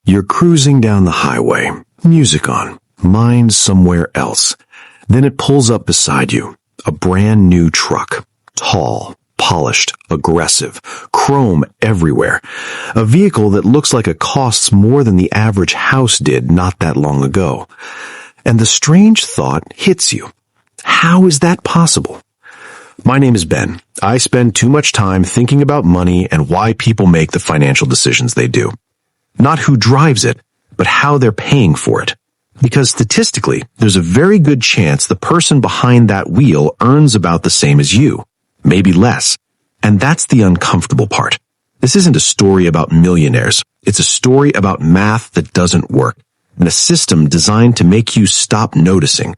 You're cruising down the highway, music on, mind somewhere else. Then it pulls up beside you, a brand new truck, tall, polished, aggressive, chrome everywhere. A vehicle that looks like it costs more than the average house did not that long ago. And the strange thought hits you. How is that possible? My name is Ben. I spend too much time thinking about money and why people make the financial decisions they do. Not who drives it, but how they're paying for it. Because statistically, there's a very good chance the person behind that wheel earns about the same as you, maybe less. And that's the uncomfortable part. This isn't a story about millionaires. It's a story about math that doesn't work, and a system designed to make you stop noticing.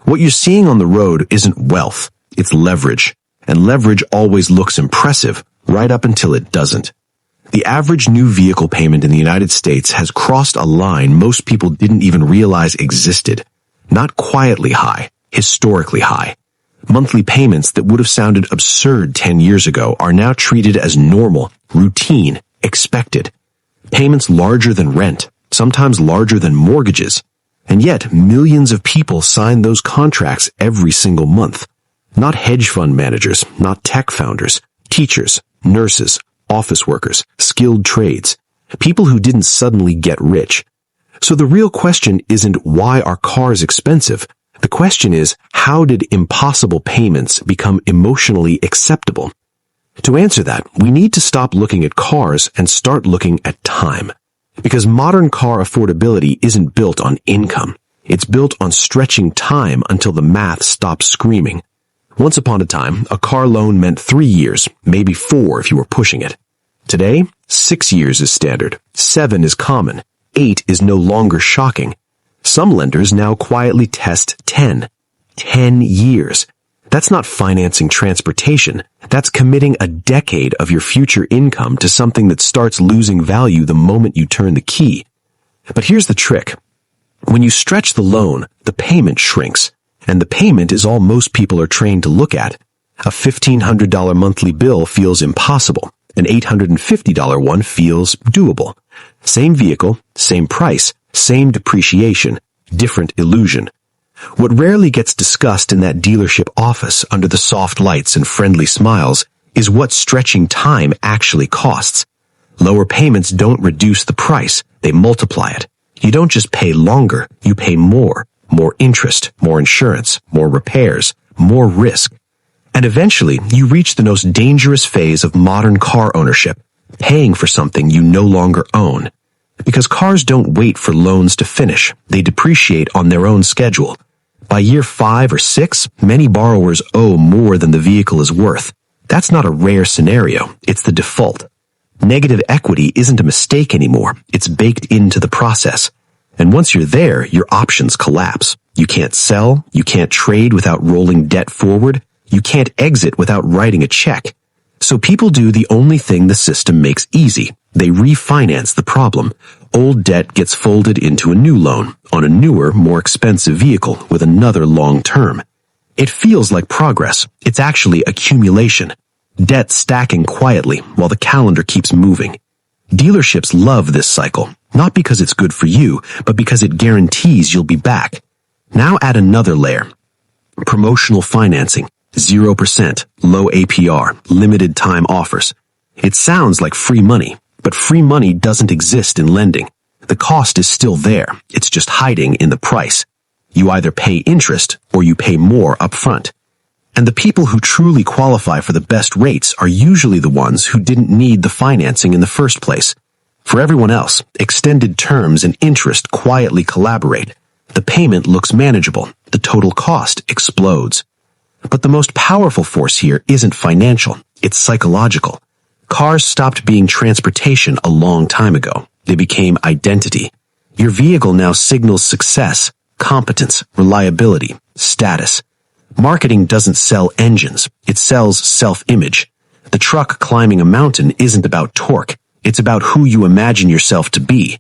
What you're seeing on the road isn't wealth, it's leverage. And leverage always looks impressive, right up until it doesn't. The average new vehicle payment in the United States has crossed a line most people didn't even realize existed. Not quietly high, historically high. Monthly payments that would have sounded absurd 10 years ago are now treated as normal, routine, expected. Payments larger than rent, sometimes larger than mortgages. And yet, millions of people sign those contracts every single month. Not hedge fund managers, not tech founders, teachers, nurses, office workers, skilled trades, people who didn't suddenly get rich. So the real question isn't why are cars expensive? The question is, how did impossible payments become emotionally acceptable? To answer that, we need to stop looking at cars and start looking at time. Because modern car affordability isn't built on income. It's built on stretching time until the math stops screaming. Once upon a time, a car loan meant 3 years, maybe 4 if you were pushing it. Today, 6 years is standard, 7 is common, 8 is no longer shocking. Some lenders now quietly test 10. 10 years. That's not financing transportation. That's committing a decade of your future income to something that starts losing value the moment you turn the key. But here's the trick. When you stretch the loan, the payment shrinks. And the payment is all most people are trained to look at. A $1,500 monthly bill feels impossible. An $850 one feels doable. Same vehicle, same price, same depreciation, different illusion. What rarely gets discussed in that dealership office under the soft lights and friendly smiles is what stretching time actually costs. Lower payments don't reduce the price, they multiply it. You don't just pay longer, you pay more. More interest, more insurance, more repairs, more risk. And eventually, you reach the most dangerous phase of modern car ownership, paying for something you no longer own. Because cars don't wait for loans to finish, they depreciate on their own schedule. By year 5 or 6, many borrowers owe more than the vehicle is worth. That's not a rare scenario, it's the default. Negative equity isn't a mistake anymore, it's baked into the process. And once you're there, your options collapse. You can't sell, you can't trade without rolling debt forward, you can't exit without writing a check. So people do the only thing the system makes easy. They refinance the problem. Old debt gets folded into a new loan on a newer, more expensive vehicle with another long term. It feels like progress. It's actually accumulation. Debt stacking quietly while the calendar keeps moving. Dealerships love this cycle. Not because it's good for you, but because it guarantees you'll be back. Now add another layer. Promotional financing, 0%, low APR, limited time offers. It sounds like free money, but free money doesn't exist in lending. The cost is still there, it's just hiding in the price. You either pay interest or you pay more upfront. And the people who truly qualify for the best rates are usually the ones who didn't need the financing in the first place. For everyone else, extended terms and interest quietly collaborate. The payment looks manageable. The total cost explodes. But the most powerful force here isn't financial. It's psychological. Cars stopped being transportation a long time ago. They became identity. Your vehicle now signals success, competence, reliability, status. Marketing doesn't sell engines. It sells self-image. The truck climbing a mountain isn't about torque. It's about who you imagine yourself to be.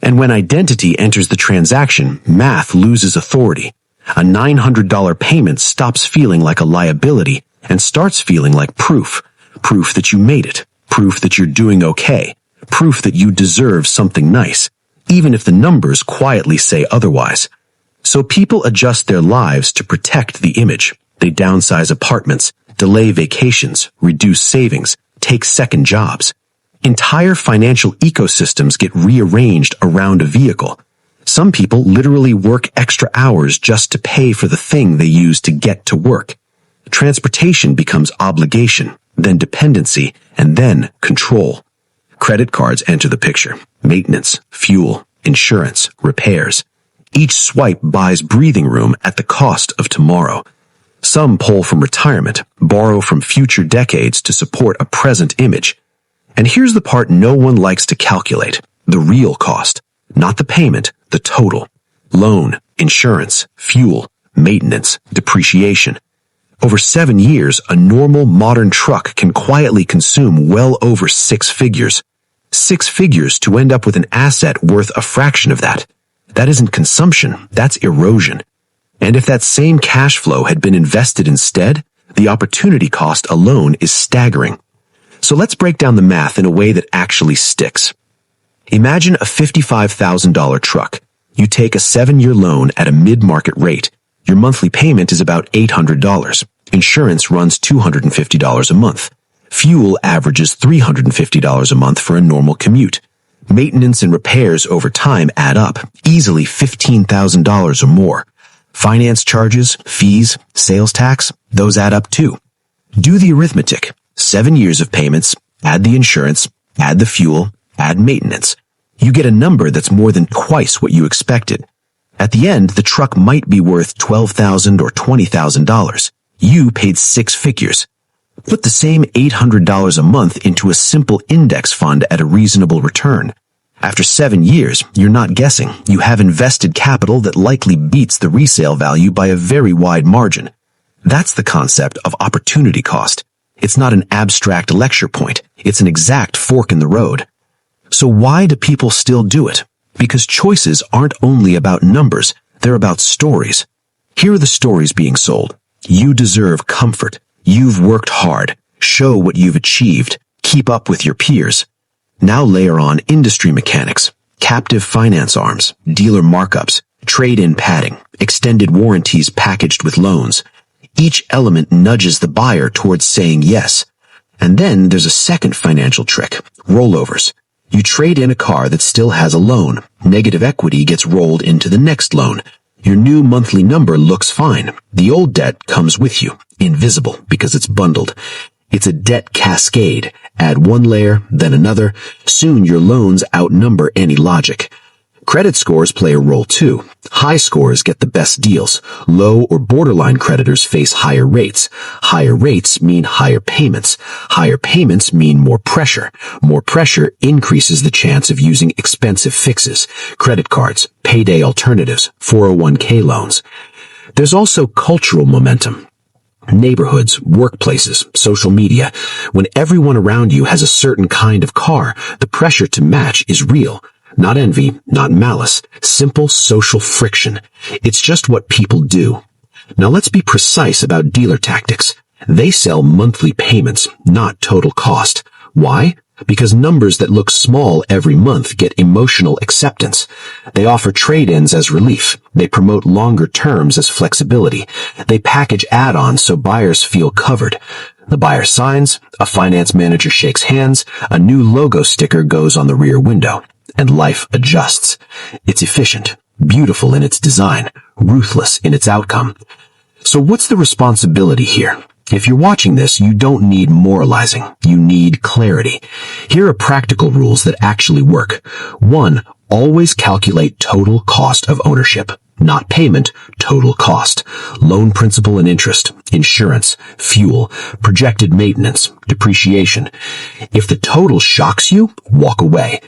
And when identity enters the transaction, math loses authority. A $900 payment stops feeling like a liability and starts feeling like proof. Proof that you made it. Proof that you're doing okay. Proof that you deserve something nice. even if the numbers quietly say otherwise. So people adjust their lives to protect the image. They downsize apartments, delay vacations, reduce savings, take second jobs. Entire financial ecosystems get rearranged around a vehicle. Some people literally work extra hours just to pay for the thing they use to get to work. Transportation becomes obligation, then dependency, and then control. Credit cards enter the picture. Maintenance, fuel, insurance, repairs. Each swipe buys breathing room at the cost of tomorrow. Some pull from retirement, borrow from future decades to support a present image. And here's the part no one likes to calculate, the real cost. Not the payment, the total. Loan, insurance, fuel, maintenance, depreciation. Over 7 years, a normal modern truck can quietly consume well over 6 figures. 6 figures to end up with an asset worth a fraction of that. That isn't consumption, that's erosion. And if that same cash flow had been invested instead, the opportunity cost alone is staggering. So let's break down the math in a way that actually sticks. Imagine a $55,000 truck. You take a 7-year loan at a mid-market rate. Your monthly payment is about $800. Insurance runs $250 a month. Fuel averages $350 a month for a normal commute. Maintenance and repairs over time add up, easily $15,000 or more. Finance charges, fees, sales tax, those add up too. Do the arithmetic. 7 years of payments, add the insurance, add the fuel, add maintenance. You get a number that's more than twice what you expected. At the end, the truck might be worth $12,000 or $20,000. You paid 6 figures. Put the same $800 a month into a simple index fund at a reasonable return. After 7 years, you're not guessing. You have invested capital that likely beats the resale value by a very wide margin. That's the concept of opportunity cost. It's not an abstract lecture point. It's an exact fork in the road. So why do people still do it? Because choices aren't only about numbers, they're about stories. Here are the stories being sold. You deserve comfort. You've worked hard. Show what you've achieved. Keep up with your peers. Now layer on industry mechanics, captive finance arms, dealer markups, trade-in padding, extended warranties packaged with loans. Each element nudges the buyer towards saying yes. And then there's a second financial trick, rollovers. You trade in a car that still has a loan. Negative equity gets rolled into the next loan. Your new monthly number looks fine. The old debt comes with you, invisible because it's bundled. It's a debt cascade. Add one layer, then another. Soon your loans outnumber any logic. Credit scores play a role too. High scores get the best deals. Low or borderline creditors face higher rates. Higher rates mean higher payments. Higher payments mean more pressure. More pressure increases the chance of using expensive fixes, credit cards, payday alternatives, 401k loans. There's also cultural momentum. Neighborhoods, workplaces, social media. When everyone around you has a certain kind of car, the pressure to match is real. Not envy, not malice, simple social friction. It's just what people do. Now let's be precise about dealer tactics. They sell monthly payments, not total cost. Why? Because numbers that look small every month get emotional acceptance. They offer trade-ins as relief. They promote longer terms as flexibility. They package add-ons so buyers feel covered. The buyer signs, a finance manager shakes hands, a new logo sticker goes on the rear window, and life adjusts. It's efficient, beautiful in its design, ruthless in its outcome. So what's the responsibility here? If you're watching this, you don't need moralizing. You need clarity. Here are practical rules that actually work. 1. Always calculate total cost of ownership. Not payment, total cost. Loan principal and interest, insurance, fuel, projected maintenance, depreciation. If the total shocks you, walk away.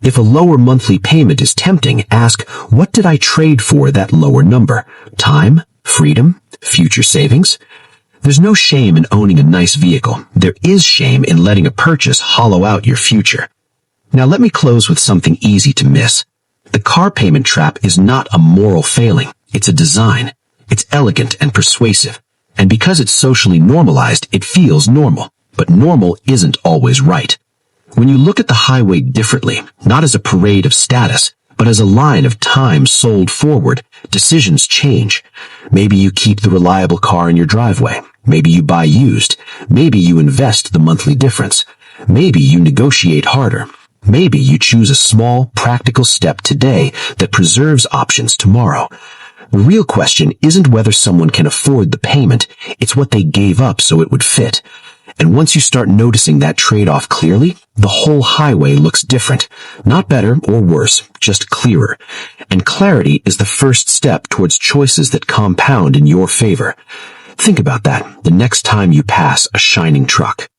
If a lower monthly payment is tempting, ask, what did I trade for that lower number? Time? Freedom? Future savings? There's no shame in owning a nice vehicle. There is shame in letting a purchase hollow out your future. Now let me close with something easy to miss. The car payment trap is not a moral failing. It's a design. It's elegant and persuasive. And because it's socially normalized, it feels normal. But normal isn't always right. When you look at the highway differently, not as a parade of status, But as a line of time sold forward, decisions change. Maybe you keep the reliable car in your driveway. Maybe you buy used. Maybe you invest the monthly difference. Maybe you negotiate harder. Maybe you choose a small, practical step today that preserves options tomorrow. The real question isn't whether someone can afford the payment, it's what they gave up so it would fit. And once you start noticing that trade-off clearly, the whole highway looks different. Not better or worse, just clearer. And clarity is the first step towards choices that compound in your favor. Think about that the next time you pass a shining truck.